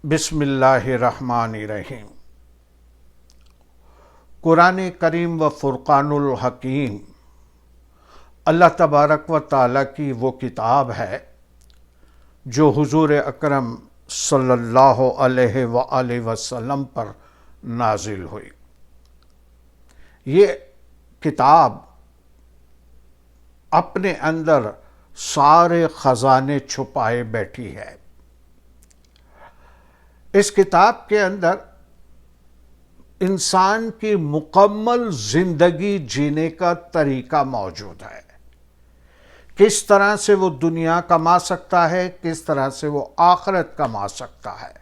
بسم اللہ الرحمن الرحیم۔ قرآن کریم و فرقان الحکیم اللہ تبارک و تعالیٰ کی وہ کتاب ہے جو حضور اکرم صلی اللہ علیہ وآلہ وسلم پر نازل ہوئی۔ یہ کتاب اپنے اندر سارے خزانے چھپائے بیٹھی ہے۔ اس کتاب کے اندر انسان کی مکمل زندگی جینے کا طریقہ موجود ہے۔ کس طرح سے وہ دنیا کما سکتا ہے، کس طرح سے وہ آخرت کما سکتا ہے،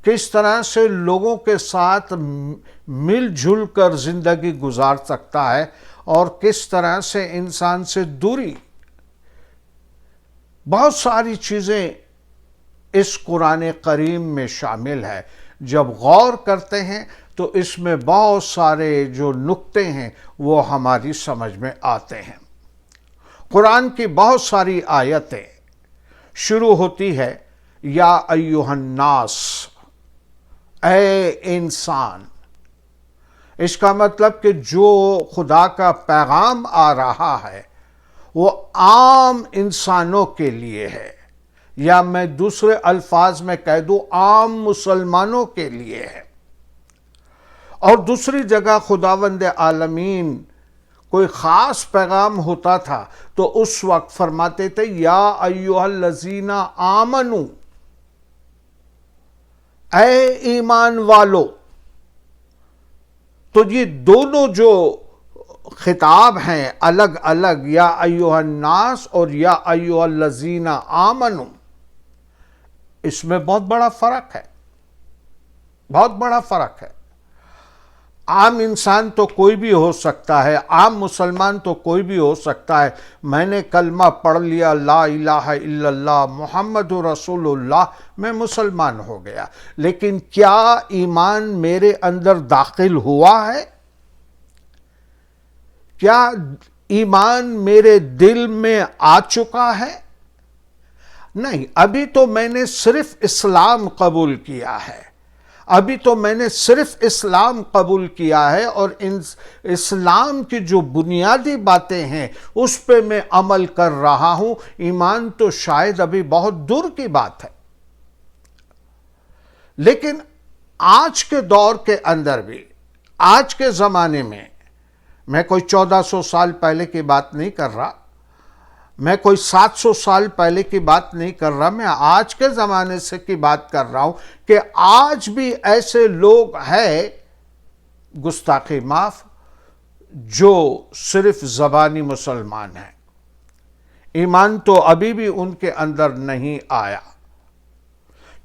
کس طرح سے لوگوں کے ساتھ مل جل کر زندگی گزار سکتا ہے، اور کس طرح سے انسان سے دوری۔ بہت ساری چیزیں اس قرآن کریم میں شامل ہے۔ جب غور کرتے ہیں تو اس میں بہت سارے جو نکتے ہیں وہ ہماری سمجھ میں آتے ہیں۔ قرآن کی بہت ساری آیتیں شروع ہوتی ہے یا ایھا الناس، اے انسان۔ اس کا مطلب کہ جو خدا کا پیغام آ رہا ہے وہ عام انسانوں کے لیے ہے، یا میں دوسرے الفاظ میں کہہ دوں عام مسلمانوں کے لیے ہے۔ اور دوسری جگہ خداوند عالمین کوئی خاص پیغام ہوتا تھا تو اس وقت فرماتے تھے یا ایھا الذین آمنوا، اے ایمان والو۔ تو یہ دونوں جو خطاب ہیں الگ الگ، یا ایھا الناس اور یا ایھا الذین آمنوا، اس میں بہت بڑا فرق ہے، بہت بڑا فرق ہے۔ عام انسان تو کوئی بھی ہو سکتا ہے، عام مسلمان تو کوئی بھی ہو سکتا ہے۔ میں نے کلمہ پڑھ لیا لا الہ الا اللہ محمد رسول اللہ، میں مسلمان ہو گیا، لیکن کیا ایمان میرے اندر داخل ہوا ہے؟ کیا ایمان میرے دل میں آ چکا ہے؟ نہیں، ابھی تو میں نے صرف اسلام قبول کیا ہے، ابھی تو میں نے صرف اسلام قبول کیا ہے، اور اسلام کی جو بنیادی باتیں ہیں اس پہ میں عمل کر رہا ہوں۔ ایمان تو شاید ابھی بہت دور کی بات ہے۔ لیکن آج کے دور کے اندر بھی، آج کے زمانے میں کوئی 1400 سال پہلے کی بات نہیں کر رہا، میں کوئی 700 سال پہلے کی بات نہیں کر رہا، میں آج کے زمانے سے کی بات کر رہا ہوں کہ آج بھی ایسے لوگ ہیں، گستاخی معاف، جو صرف زبانی مسلمان ہیں۔ ایمان تو ابھی بھی ان کے اندر نہیں آیا،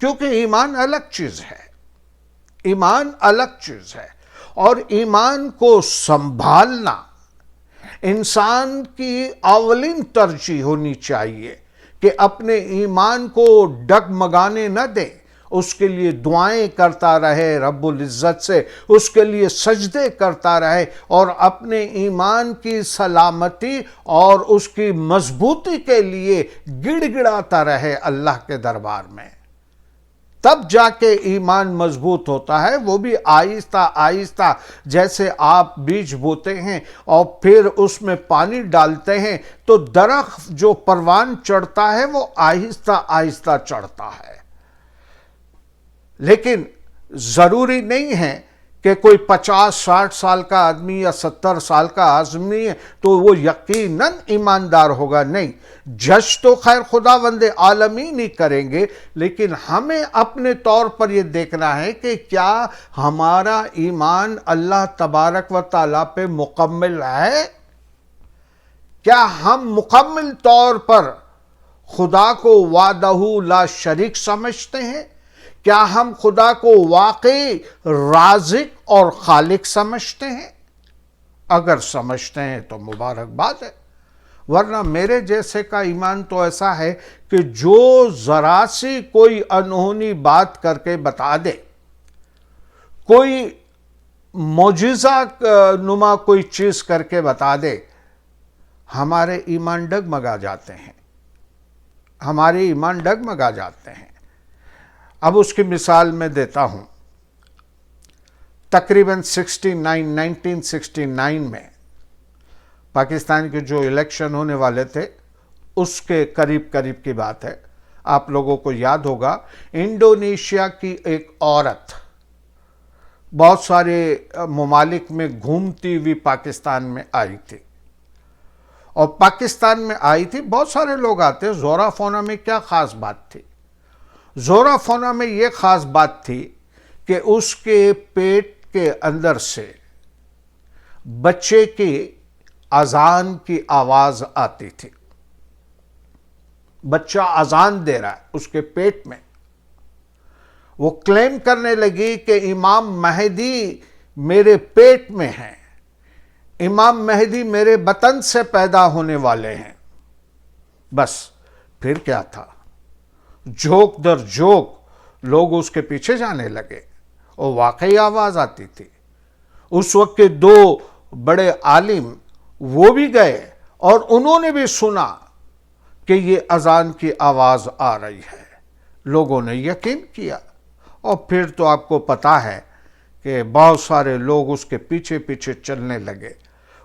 کیونکہ ایمان الگ چیز ہے، ایمان الگ چیز ہے، اور ایمان کو سنبھالنا انسان کی اولین ترجیح ہونی چاہیے کہ اپنے ایمان کو ڈگمگانے نہ دے، اس کے لیے دعائیں کرتا رہے رب العزت سے، اس کے لیے سجدے کرتا رہے، اور اپنے ایمان کی سلامتی اور اس کی مضبوطی کے لیے گڑ گڑاتا رہے اللہ کے دربار میں۔ تب جا کے ایمان مضبوط ہوتا ہے، وہ بھی آہستہ آہستہ، جیسے آپ بیج بوتے ہیں اور پھر اس میں پانی ڈالتے ہیں تو درخت جو پروان چڑھتا ہے وہ آہستہ آہستہ چڑھتا ہے۔ لیکن ضروری نہیں ہے کہ کوئی 50-60 سال کا آدمی یا 70 سال کا آدمی ہے تو وہ یقیناً ایماندار ہوگا، نہیں۔ جج تو خیر خداوند عالمین ہی کریں گے، لیکن ہمیں اپنے طور پر یہ دیکھنا ہے کہ کیا ہمارا ایمان اللہ تبارک و تعالیٰ پہ مکمل ہے؟ کیا ہم مکمل طور پر خدا کو وحدہ لا شریک سمجھتے ہیں؟ کیا ہم خدا کو واقعی رازق اور خالق سمجھتے ہیں؟ اگر سمجھتے ہیں تو مبارکباد ہے، ورنہ میرے جیسے کا ایمان تو ایسا ہے کہ جو ذرا سی کوئی انہونی بات کر کے بتا دے، کوئی معجزہ نما کوئی چیز کر کے بتا دے، ہمارے ایمان ڈگمگا جاتے ہیں، ہمارے ایمان ڈگمگا جاتے ہیں۔ اب اس کی مثال میں دیتا ہوں. تقریباً 1969 میں پاکستان کے جو الیکشن ہونے والے تھے اس کے قریب کی بات ہے. آپ لوگوں کو یاد ہوگا انڈونیشیا کی ایک عورت بہت سارے ممالک میں گھومتی ہوئی پاکستان میں آئی تھی، اور پاکستان میں آئی تھی. بہت سارے لوگ آتے. زورا فونا میں کیا خاص بات تھی؟ زورا فونا میں یہ خاص بات تھی کہ اس کے پیٹ کے اندر سے بچے کی اذان کی آواز آتی تھی. بچہ اذان دے رہا ہے اس کے پیٹ میں. وہ کلیم کرنے لگی کہ امام مہدی میرے پیٹ میں ہیں، امام مہدی میرے بطن سے پیدا ہونے والے ہیں. بس پھر کیا تھا، جھوک در جھوک لوگ اس کے پیچھے جانے لگے، اور واقعی آواز آتی تھی. اس وقت کے دو بڑے عالم وہ بھی گئے اور انہوں نے بھی سنا کہ یہ اذان کی آواز آ رہی ہے. لوگوں نے یقین کیا، اور پھر تو آپ کو پتا ہے کہ بہت سارے لوگ اس کے پیچھے چلنے لگے،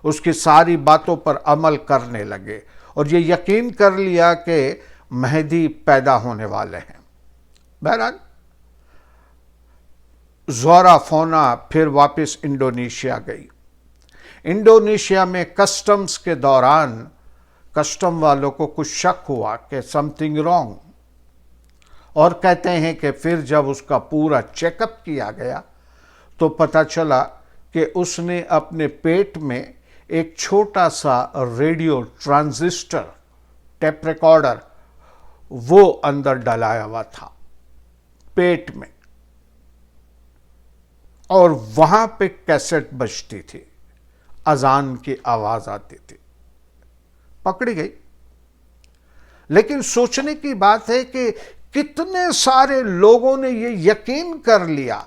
اس کی ساری باتوں پر عمل کرنے لگے، اور یہ یقین کر لیا کہ مہدی پیدا ہونے والے ہیں. بہرحال زورا فونا پھر واپس انڈونیشیا گئی. انڈونیشیا میں کسٹمز کے دوران کسٹم والوں کو کچھ شک ہوا کہ سم تھنگ رانگ، اور کہتے ہیں کہ پھر جب اس کا پورا چیک اپ کیا گیا تو پتہ چلا کہ اس نے اپنے پیٹ میں ایک چھوٹا سا ریڈیو ٹرانزسٹر ٹیپ ریکارڈر وہ اندر ڈلایا ہوا تھا پیٹ میں، اور وہاں پہ کیسٹ بجتی تھی، اذان کی آواز آتی تھی. پکڑی گئی. لیکن سوچنے کی بات ہے کہ کتنے سارے لوگوں نے یہ یقین کر لیا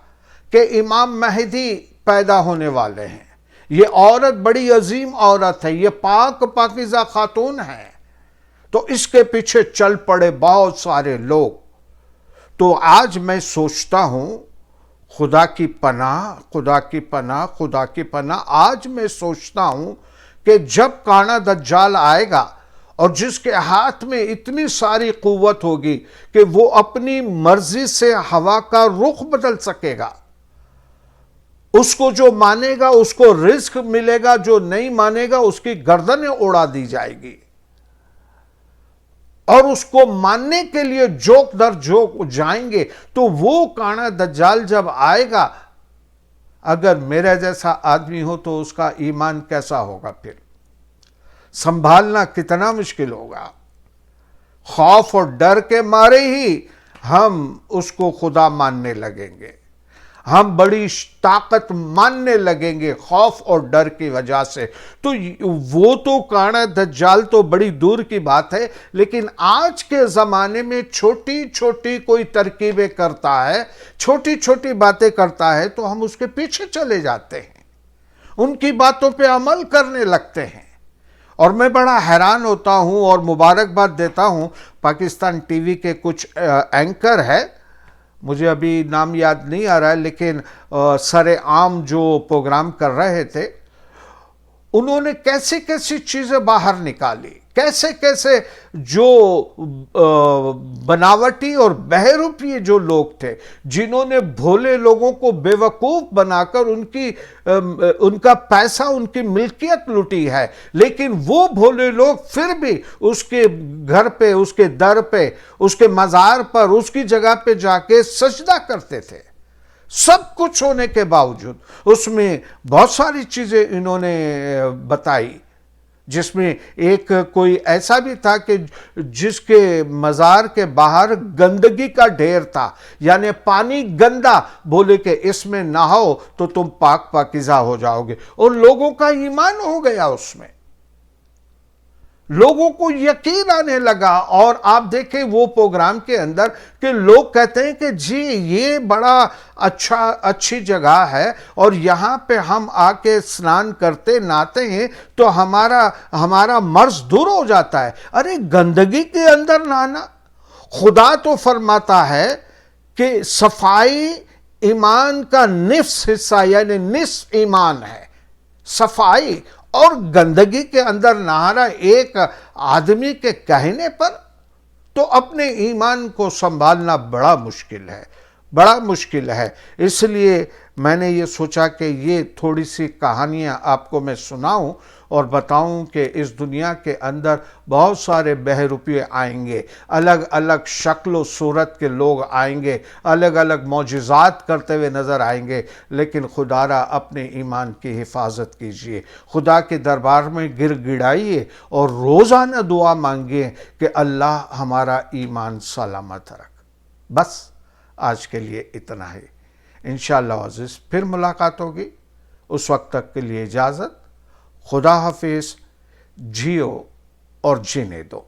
کہ امام مہدی پیدا ہونے والے ہیں. یہ عورت بڑی عظیم عورت ہے، یہ پاکیزہ خاتون ہے، تو اس کے پیچھے چل پڑے بہت سارے لوگ. تو آج میں سوچتا ہوں، خدا کی پناہ، آج میں سوچتا ہوں کہ جب کانا دجال آئے گا اور جس کے ہاتھ میں اتنی ساری قوت ہوگی کہ وہ اپنی مرضی سے ہوا کا رخ بدل سکے گا، اس کو جو مانے گا اس کو رزق ملے گا، جو نہیں مانے گا اس کی گردنیں اڑا دی جائے گی. اور اس کو ماننے کے لیے جوک در جوک جائیں گے. تو وہ کانا دجال جب آئے گا، اگر میرا جیسا آدمی ہو تو اس کا ایمان کیسا ہوگا؟ پھر سنبھالنا کتنا مشکل ہوگا. خوف اور ڈر کے مارے ہی ہم اس کو خدا ماننے لگیں گے، ہم بڑی طاقت ماننے لگیں گے خوف اور ڈر کی وجہ سے. تو وہ تو کانا دجال تو بڑی دور کی بات ہے، لیکن آج کے زمانے میں چھوٹی چھوٹی کوئی ترکیبیں کرتا ہے، چھوٹی چھوٹی باتیں کرتا ہے، تو ہم اس کے پیچھے چلے جاتے ہیں، ان کی باتوں پہ عمل کرنے لگتے ہیں. اور میں بڑا حیران ہوتا ہوں اور مبارکباد دیتا ہوں. پاکستان ٹی وی کے کچھ اینکر ہے، مجھے ابھی نام یاد نہیں آ رہا ہے، لیکن سر عام جو پروگرام کر رہے تھے، انہوں نے کیسی کیسی چیزیں باہر نکالی، کیسے جو بناوٹی اور بہروپی جو لوگ تھے، جنہوں نے بھولے لوگوں کو بے وقوف بنا کر ان کا پیسہ، ان کی ملکیت لوٹی ہے. لیکن وہ بھولے لوگ پھر بھی اس کے گھر پہ، اس کے در پہ، اس کے مزار پر، اس کی جگہ پہ جا کے سجدہ کرتے تھے. سب کچھ ہونے کے باوجود اس میں بہت ساری چیزیں انہوں نے بتائی، جس میں ایک کوئی ایسا بھی تھا کہ جس کے مزار کے باہر گندگی کا ڈھیر تھا، یعنی پانی گندا، بولے کہ اس میں نہاؤ تو تم پاکیزہ ہو جاؤ گے. اور لوگوں کا ایمان ہو گیا، اس میں لوگوں کو یقین آنے لگا. اور آپ دیکھیں وہ پروگرام کے اندر کہ لوگ کہتے ہیں کہ جی یہ بڑا اچھی جگہ ہے، اور یہاں پہ ہم آ کے اسنان کرتے نہاتے ہیں تو ہمارا مرض دور ہو جاتا ہے. ارے گندگی کے اندر نہانا! خدا تو فرماتا ہے کہ صفائی ایمان کا نصف حصہ یعنی نصف ایمان ہے، صفائی، اور گندگی کے اندر نہارا ایک آدمی کے کہنے پر تو اپنے ایمان کو سنبھالنا بڑا مشکل ہے، بڑا مشکل ہے۔ اس لیے میں نے یہ سوچا کہ یہ تھوڑی سی کہانیاں آپ کو میں سناؤں اور بتاؤں کہ اس دنیا کے اندر بہت سارے بہروپیے آئیں گے، الگ الگ شکل و صورت کے لوگ آئیں گے، الگ الگ معجزات کرتے ہوئے نظر آئیں گے، لیکن خدا را اپنے ایمان کی حفاظت کیجئے، خدا کے دربار میں گر گڑائیے اور روزانہ دعا مانگیے کہ اللہ ہمارا ایمان سلامت رکھ۔ بس آج کے لیے اتنا ہی، انشاءاللہ عزیز پھر ملاقات ہوگی، اس وقت تک کے لیے اجازت، خدا حافظ، جیو اور جینے دو۔